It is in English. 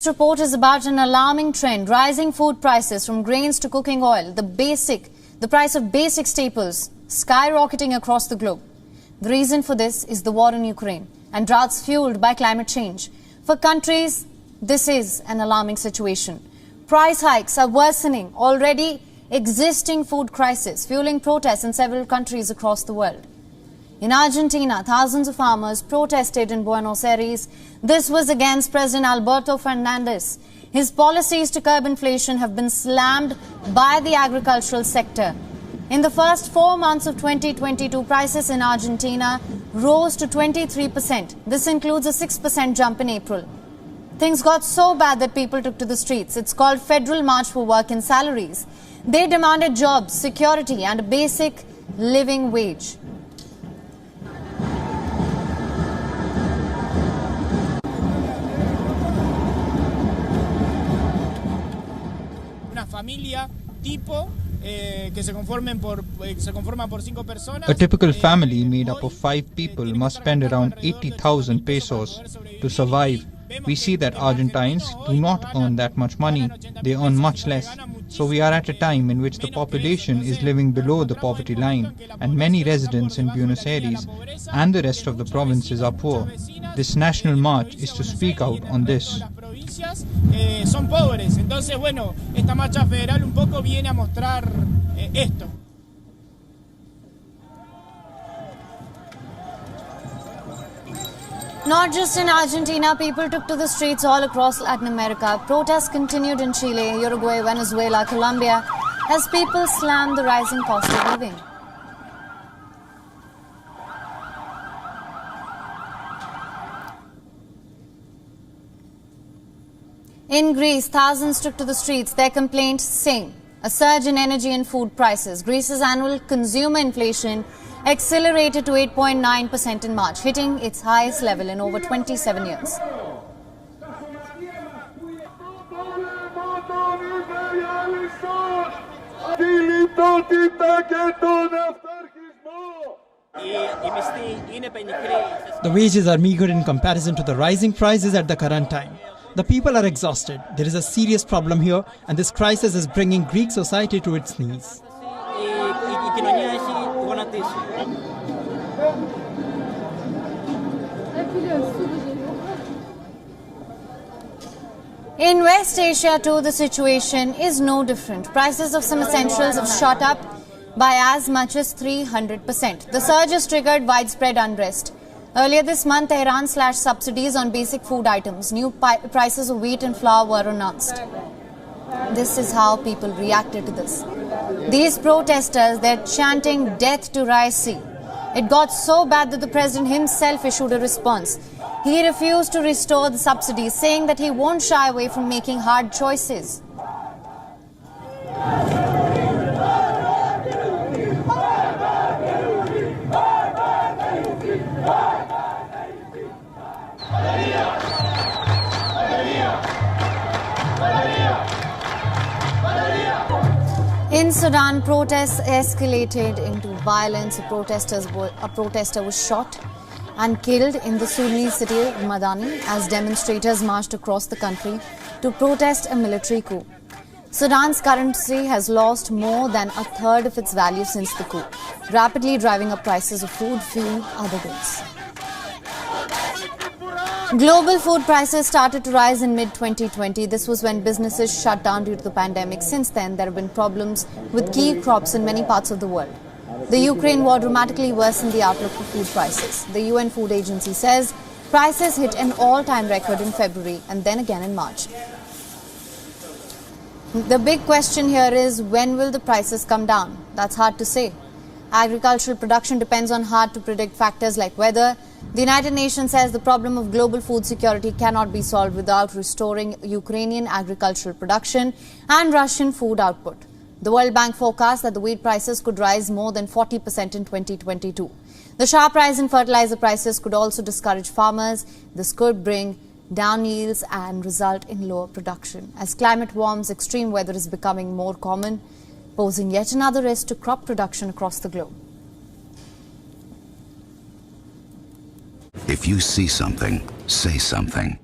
Report is about an alarming trend: rising food prices from grains to cooking oil, the price of basic staples skyrocketing across the globe. The reason for this is the war in Ukraine and droughts fueled by climate change. For countries, this is an alarming situation. Price hikes are worsening already existing food crisis, fueling protests in several countries across the world. In Argentina, thousands of farmers protested in Buenos Aires. This was against President Alberto Fernandez. His policies to curb inflation have been slammed by the agricultural sector. In the first 4 months of 2022, prices in Argentina rose to 23%. This includes a 6% jump in April. Things got so bad that people took to the streets. It's called Federal March for Work and Salaries. They demanded jobs, security, and a basic living wage. A typical family made up of 5 people must spend around 80,000 pesos to survive. We see that Argentines do not earn that much money. They earn much less. So we are at a time in which the population is living below the poverty line, and many residents in Buenos Aires and the rest of the provinces are poor. This national march is to speak out on this. Son pobres. Entonces, bueno, esta marcha federal un poco viene a mostrar esto. Not just in Argentina, people took to the streets all across Latin America. Protests continued in Chile, Uruguay, Venezuela, Colombia, as people slammed the rising cost of living. In Greece, thousands took to the streets. Their complaint, same: a surge in energy and food prices. Greece's annual consumer inflation accelerated to 8.9% in March, hitting its highest level in over 27 years. The wages are meager in comparison to the rising prices at the current time. The people are exhausted. There is a serious problem here, and this crisis is bringing Greek society to its knees. In West Asia too, the situation is no different. Prices of some essentials have shot up by as much as 300%. The surge has triggered widespread unrest. Earlier this month, Tehran slashed subsidies on basic food items. New prices of wheat and flour were announced. This is how people reacted to this. These protesters, they're chanting "Death to Raisi." It got so bad that the president himself issued a response. He refused to restore the subsidies, saying that he won't shy away from making hard choices. In Sudan, protests escalated into violence. A protester was shot and killed in the Sudanese city of Madani as demonstrators marched across the country to protest a military coup. Sudan's currency has lost more than a third of its value since the coup, rapidly driving up prices of food, fuel, other goods. Global food prices started to rise in mid-2020. This was when businesses shut down due to the pandemic. Since then, there have been problems with key crops in many parts of the world. The Ukraine war dramatically worsened the outlook for food prices. The UN Food Agency says prices hit an all-time record in February and then again in March. The big question here is, when will the prices come down? That's hard to say. Agricultural production depends on hard-to-predict factors like weather. The United Nations says the problem of global food security cannot be solved without restoring Ukrainian agricultural production and Russian food output. The World Bank forecasts that the wheat prices could rise more than 40% in 2022. The sharp rise in fertilizer prices could also discourage farmers. This could bring down yields and result in lower production. As climate warms, extreme weather is becoming more common, posing yet another risk to crop production across the globe. If you see something, say something.